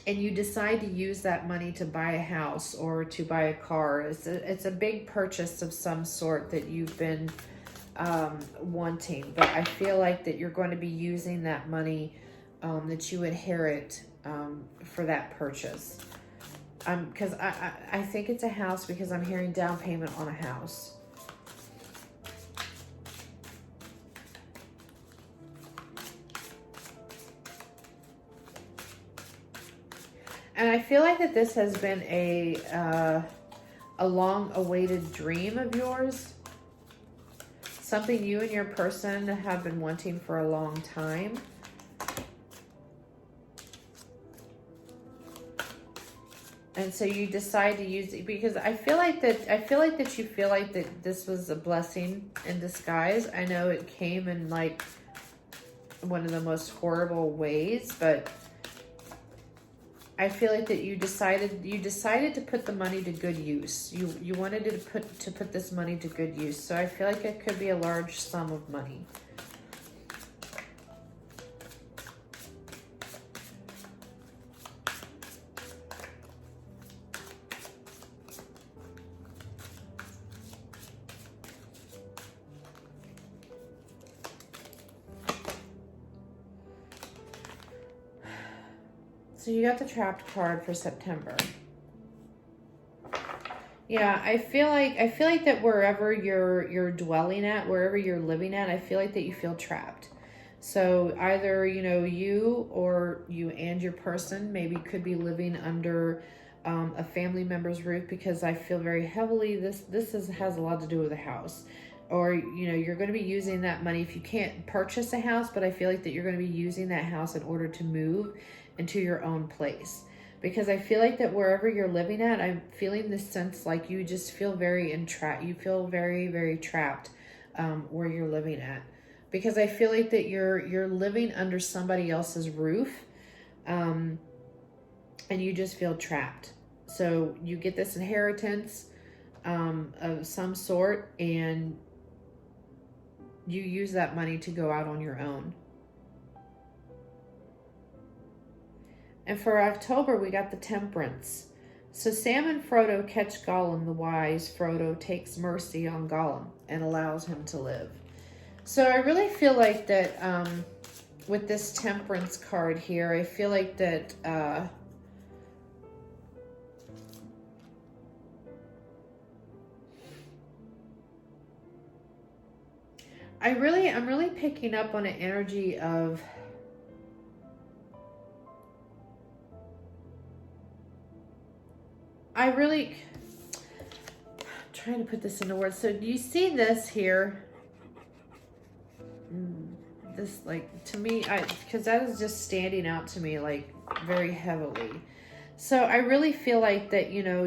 Speaker 1: you decide to use that money to buy a house or to buy a car. It's a big purchase of some sort that you've been wanting. But I feel like that you're going to be using that money that you inherit for that purchase. Because I think it's a house, because I'm hearing down payment on a house. And I feel like that this has been a long-awaited dream of yours. Something you and your person have been wanting for a long time. And so you decide to use it because I feel like that you feel like that this was a blessing in disguise. I know it came in like one of the most horrible ways, but I feel like that you decided to put the money to good use. You wanted to put this money to good use. So I feel like it could be a large sum of money. So you got the Trapped card for September. Yeah, I feel like that wherever you're dwelling at, wherever you're living at, I feel like that you feel trapped. So either, you know, you or you and your person maybe could be living under a family member's roof, because I feel very heavily this has a lot to do with a house. Or, you know, you're going to be using that money if you can't purchase a house, but I feel like that you're going to be using that house in order to move into your own place. Because I feel like that wherever you're living at, I'm feeling this sense like you just feel very entrapped. You feel very, very trapped where you're living at. because I feel like that you're living under somebody else's roof, and you just feel trapped. So you get this inheritance of some sort, and you use that money to go out on your own. And for October, we got the Temperance. So Sam and Frodo catch Gollum the wise. Frodo takes mercy on Gollum and allows him to live. So I really feel like that with this Temperance card here, I feel like that I'm really picking up on an energy of I'm trying to put this into words. So do you see this here? This, like, to me, because that is just standing out to me like very heavily. So I really feel like that, you know,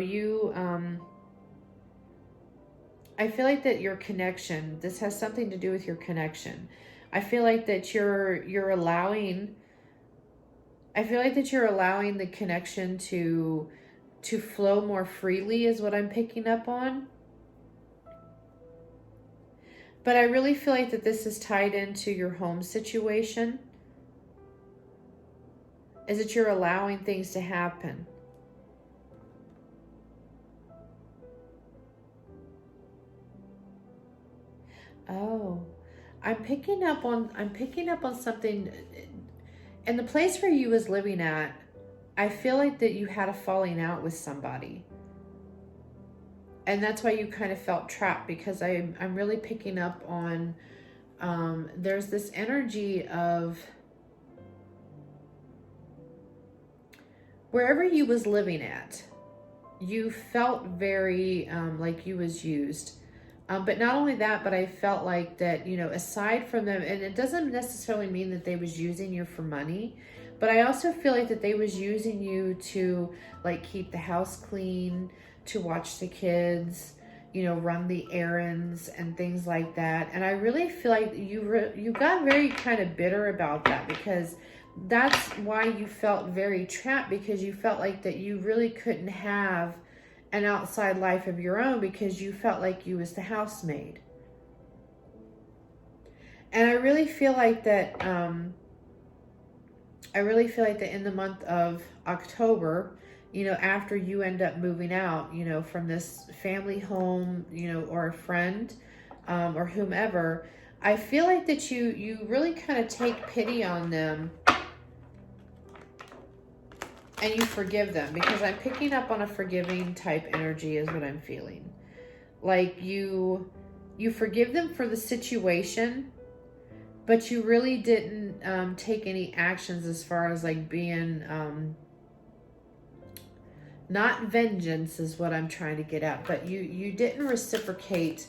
Speaker 1: I feel like that your connection, this has something to do with your connection. I feel like that you're allowing the connection to flow more freely is what I'm picking up on. But I really feel like that this is tied into your home situation. Is that you're allowing things to happen. Oh, I'm picking up on something in the place where you was living at. I feel like that you had a falling out with somebody. And that's why you kind of felt trapped, because I'm really picking up on there's this energy of wherever you was living at, you felt very like you was used. But not only that, but I felt like that, you know, aside from them, and it doesn't necessarily mean that they was using you for money, but I also feel like that they was using you to, like, keep the house clean, to watch the kids, you know, run the errands and things like that. And I really feel like you got very kind of bitter about that, because that's why you felt very trapped, because you felt like that you really couldn't have an outside life of your own, because you felt like you was the housemaid. And I really feel like that in the month of October, you know, after you end up moving out, you know, from this family home, you know, or a friend, or whomever, I feel like that you really kind of take pity on them and you forgive them, because I'm picking up on a forgiving type energy is what I'm feeling. Like you forgive them for the situation, but you really didn't take any actions as far as like being, not vengeance is what I'm trying to get at, but you didn't reciprocate,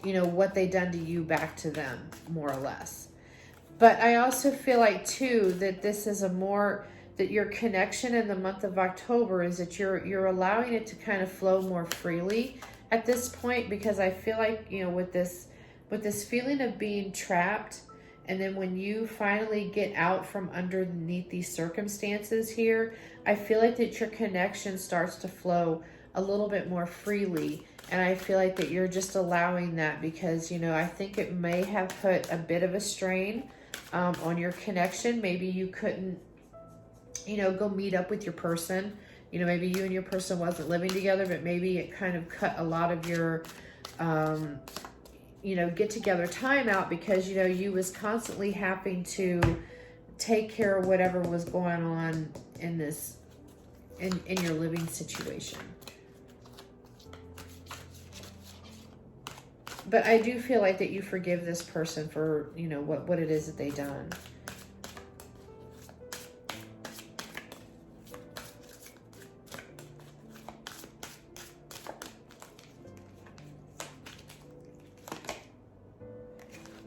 Speaker 1: you know, what they done to you back to them, more or less. But I also feel like too that this is that your connection in the month of October is that you're allowing it to kind of flow more freely at this point, because I feel like, you know, with this feeling of being trapped, and then when you finally get out from underneath these circumstances here, I feel like that your connection starts to flow a little bit more freely. And I feel like that you're just allowing that, because, you know, I think it may have put a bit of a strain on your connection. Maybe you couldn't, you know, go meet up with your person. You know, maybe you and your person wasn't living together, but maybe it kind of cut a lot of your, you know, get together time out, because, you know, you was constantly having to take care of whatever was going on in in your living situation. But I do feel like that you forgive this person for, you know, what it is that they done.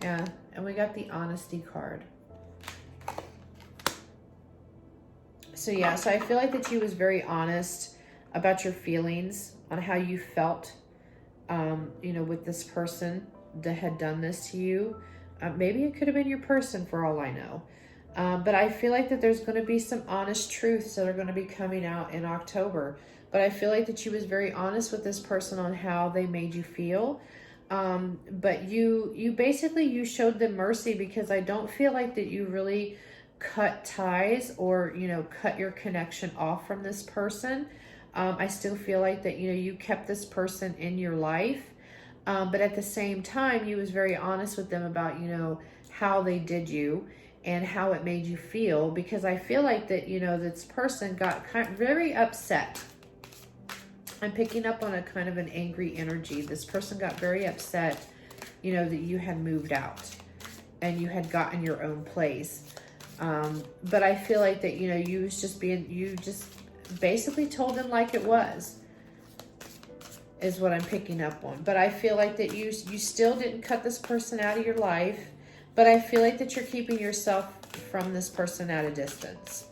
Speaker 1: Yeah, and we got the honesty card. So yeah, so I feel like that you was very honest about your feelings on how you felt, you know, with this person that had done this to you. Maybe it could have been your person for all I know. But I feel like that there's going to be some honest truths that are going to be coming out in October. But I feel like that you was very honest with this person on how they made you feel. But you basically, you showed them mercy, because I don't feel like that you really cut ties or, cut your connection off from this person. I still feel like that, you kept this person in your life. But at the same time, you was very honest with them about, how they did you and how it made you feel. Because I feel like that, this person got very upset. I'm picking up on a kind of an angry energy. This person got very upset, that you had moved out and you had gotten your own place. But I feel like that, you just basically told them like it was, is what I'm picking up on. But I feel like that you still didn't cut this person out of your life, but I feel like that you're keeping yourself from this person at a distance.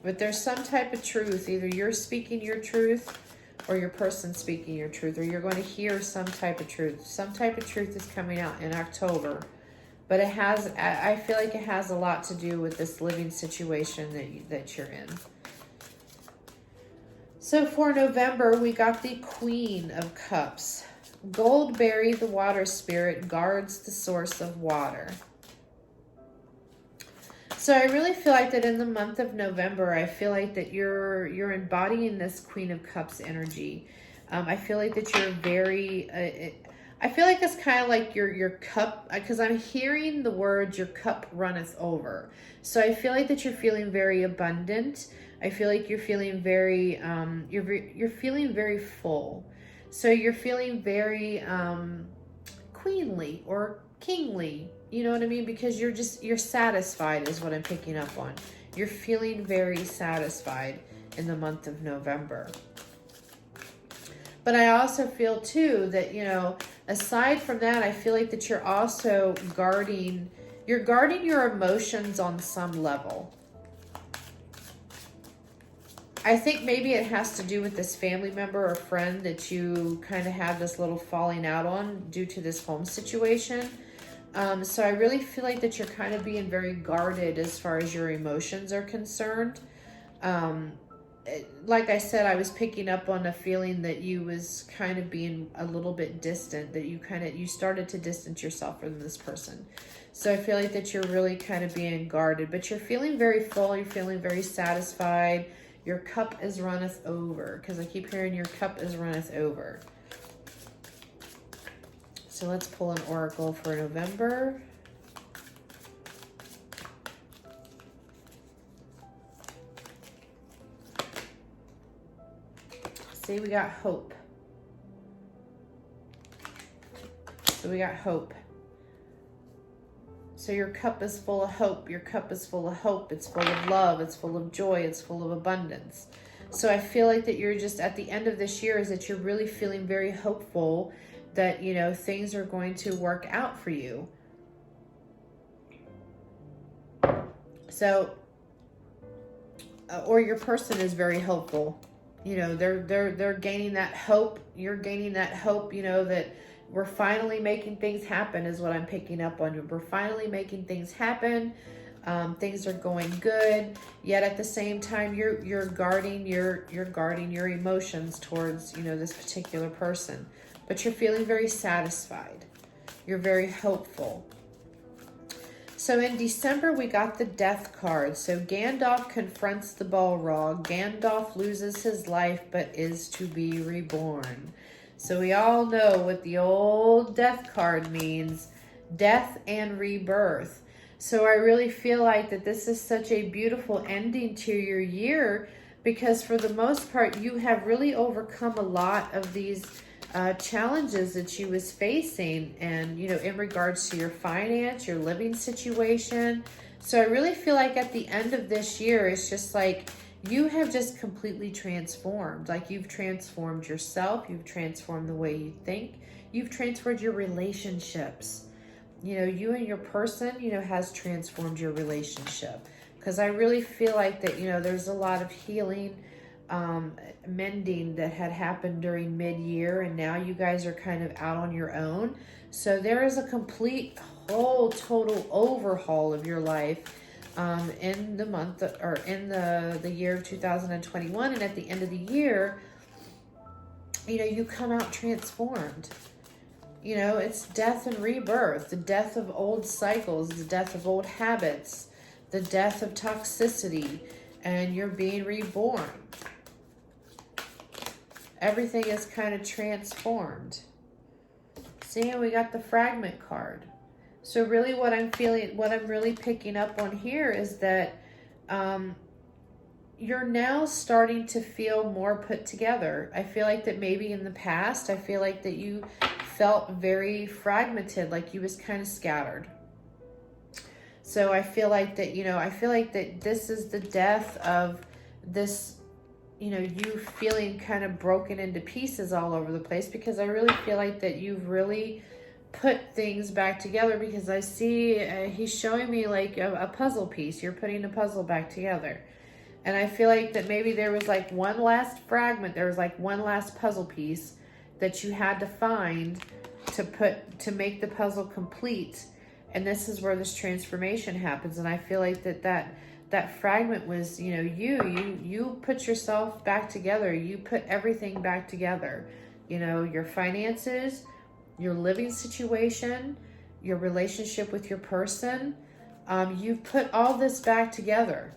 Speaker 1: But there's some type of truth. Either you're speaking your truth or your person's speaking your truth, or you're going to hear some type of truth. Some type of truth is coming out in October. But I feel like it has a lot to do with this living situation that you're in. So for November, we got the Queen of Cups. Goldberry, the water spirit, guards the source of water. So I really feel like that in the month of November, I feel like that you're embodying this Queen of Cups energy. I feel like that you're very... I feel like it's kind of like your cup, because I'm hearing the words, your cup runneth over. So I feel like that you're feeling very abundant. I feel like you're feeling very, you're feeling very full. So you're feeling very queenly or kingly, you know what I mean? Because you're satisfied is what I'm picking up on. You're feeling very satisfied in the month of November. But I also feel too that, aside from that, I feel like that you're also guarding your emotions on some level. I think maybe it has to do with this family member or friend that you kind of have this little falling out on due to this home situation. So I really feel like that you're kind of being very guarded as far as your emotions are concerned. Like I said, I was picking up on a feeling that you was kind of being a little bit distant, that you started to distance yourself from this person. So I feel like that you're really kind of being guarded, but you're feeling very full. You're feeling very satisfied. Your cup is runneth over, because I keep hearing your cup is runneth over. So let's pull an oracle for November. See, we got hope. So we got hope. So your cup is full of hope. Your cup is full of hope. It's full of love. It's full of joy. It's full of abundance. So I feel like that you're just at the end of this year is that you're really feeling very hopeful that, things are going to work out for you. So, or your person is very hopeful. They're gaining that hope. You're gaining that hope, that we're finally making things happen is what I'm picking up on. We're finally making things happen. Things are going good. Yet at the same time, you're guarding your emotions towards, this particular person. But you're feeling very satisfied. You're very hopeful. So in December, we got the Death card. So Gandalf confronts the Balrog. Gandalf loses his life, but is to be reborn. So we all know what the old Death card means. Death and rebirth. So I really feel like that this is such a beautiful ending to your year, because for the most part, you have really overcome a lot of these challenges that you was facing, and in regards to your finance, your living situation. So I really feel like at the end of this year, it's just like you have just completely transformed. Like you've transformed yourself, you've transformed the way you think, you've transferred your relationships. You and your person, has transformed your relationship. Because I really feel like that, there's a lot of healing mending that had happened during mid-year, and now you guys are kind of out on your own. So there is a complete, whole, total overhaul of your life in the month, or in the year of 2021. And at the end of the year, you know, you come out transformed. You know, it's death and rebirth, the death of old cycles, the death of old habits, the death of toxicity, and you're being reborn. Everything is kind of transformed. See, we got the fragment card. So really what I'm feeling, what I'm really picking up on here is that you're now starting to feel more put together. I feel like that maybe in the past, I feel like that you felt very fragmented, like you was kind of scattered. So I feel like that, you know, I feel like that this is the death of this, you know, you feeling kind of broken into pieces all over the place, because I really feel like that you've really put things back together, because I see he's showing me like a puzzle piece. You're putting a puzzle back together. And I feel like that maybe there was like one last fragment, there was like one last puzzle piece that you had to find to make the puzzle complete. And this is where this transformation happens. And I feel like that fragment was, you know, you put yourself back together. You put everything back together. You know, your finances, your living situation, your relationship with your person. You've put all this back together.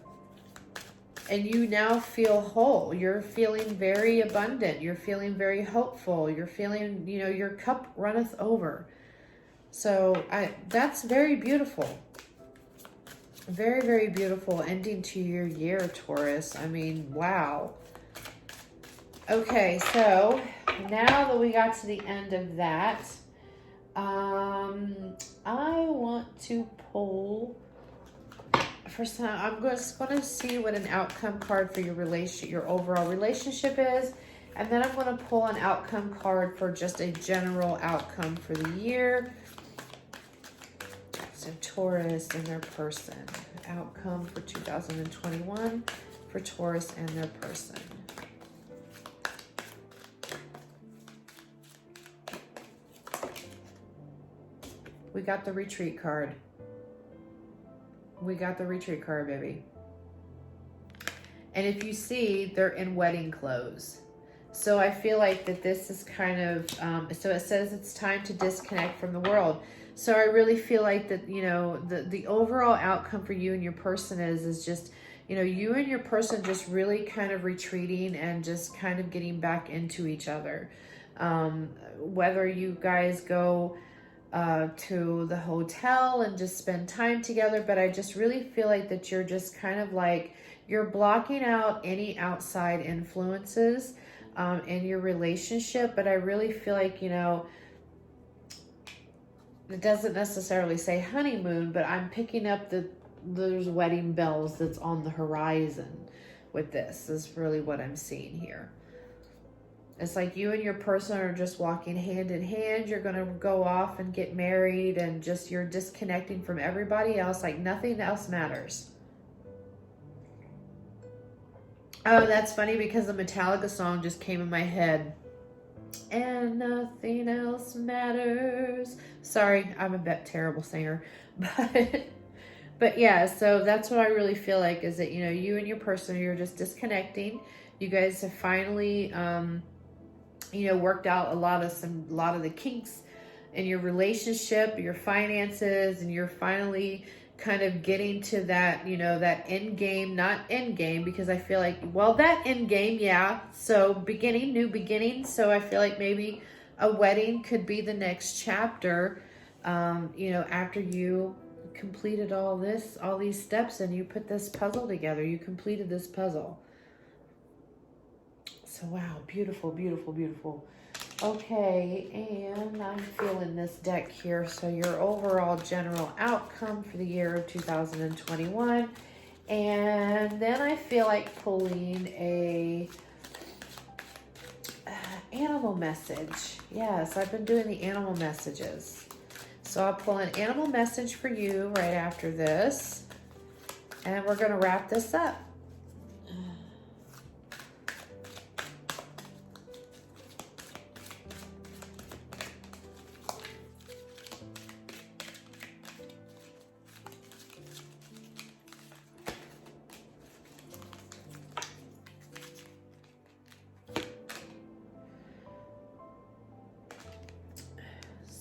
Speaker 1: And you now feel whole. You're feeling very abundant. You're feeling very hopeful. You're feeling, you know, your cup runneth over. So that's very beautiful. Very, very beautiful ending to your year, Taurus. I mean, wow. Okay, so now that we got to the end of that, I want to pull... First time, I'm just going to see what an outcome card for your overall relationship is. And then I'm going to pull an outcome card for just a general outcome for the year. So Taurus and their person. Outcome for 2021 for Taurus and their person. We got the retreat card. We got the retreat card, baby. And if you see, they're in wedding clothes. So I feel like that this is kind of, so it says it's time to disconnect from the world. So I really feel like that, you know, the overall outcome for you and your person is just, you know, you and your person just really kind of retreating and just kind of getting back into each other. Whether you guys go to the hotel and just spend time together, but I just really feel like that you're just kind of like, you're blocking out any outside influences in your relationship. But I really feel like, you know, it doesn't necessarily say honeymoon, but I'm picking up there's wedding bells that's on the horizon with this. Is really what I'm seeing here. It's like you and your person are just walking hand in hand. You're going to go off and get married, and just you're disconnecting from everybody else. Like nothing else matters. Oh, that's funny because the Metallica song just came in my head. And nothing else matters. Sorry, I'm a terrible singer. But yeah, so that's what I really feel like is that, you know, you and your person, you're just disconnecting. You guys have finally... you know, worked out a lot of the kinks in your relationship, your finances, and you're finally kind of getting to that, you know, that end game, not end game, because I feel like, well, that end game, yeah. So beginning, new beginning. So I feel like maybe a wedding could be the next chapter, you know, after you completed all these steps and you put this puzzle together, you completed this puzzle. So wow, beautiful, beautiful, beautiful. Okay, and I'm feeling this deck here. So your overall general outcome for the year of 2021. And then I feel like pulling a animal message. Yes, I've been doing the animal messages. So I'll pull an animal message for you right after this. And we're going to wrap this up.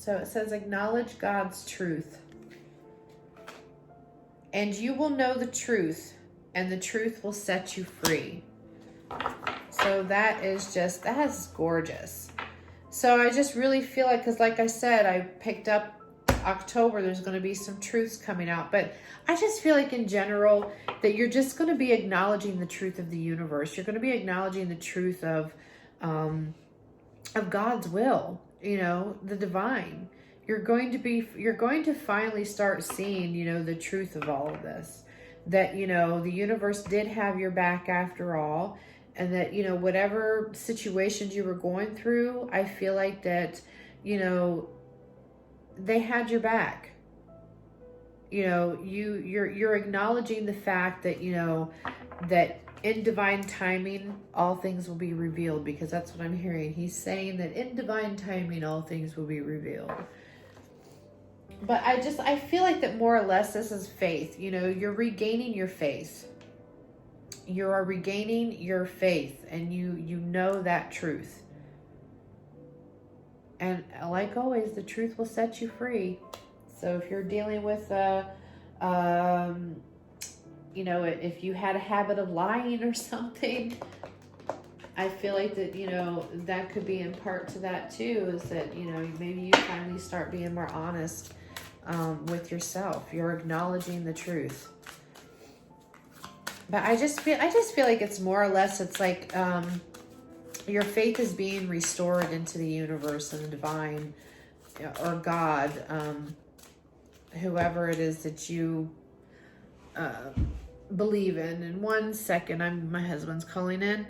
Speaker 1: So it says, acknowledge God's truth. And you will know the truth, and the truth will set you free. So that is gorgeous. So I just really feel like, because like I said, I picked up October, there's going to be some truths coming out. But I just feel like in general that you're just going to be acknowledging the truth of the universe. You're going to be acknowledging the truth of God's will, you know, the divine. You're going to finally start seeing, you know, the truth of all of this. That, you know, the universe did have your back after all. And that, you know, whatever situations you were going through, I feel like that, you know, they had your back. You know, you're acknowledging the fact that, you know, that in divine timing, all things will be revealed, because that's what I'm hearing. He's saying that in divine timing, all things will be revealed. But I feel like that more or less this is faith. You know, you're regaining your faith. You are regaining your faith, and you know that truth. And like always, the truth will set you free. So if you're dealing with you know, if you had a habit of lying or something, I feel like that, you know, that could be in part to that too, is that, you know, maybe you finally start being more honest with yourself. You're acknowledging the truth. But I just feel like it's more or less, it's like your faith is being restored into the universe and the divine, or God, whoever it is that you believe in. In 1 second, my husband's calling in.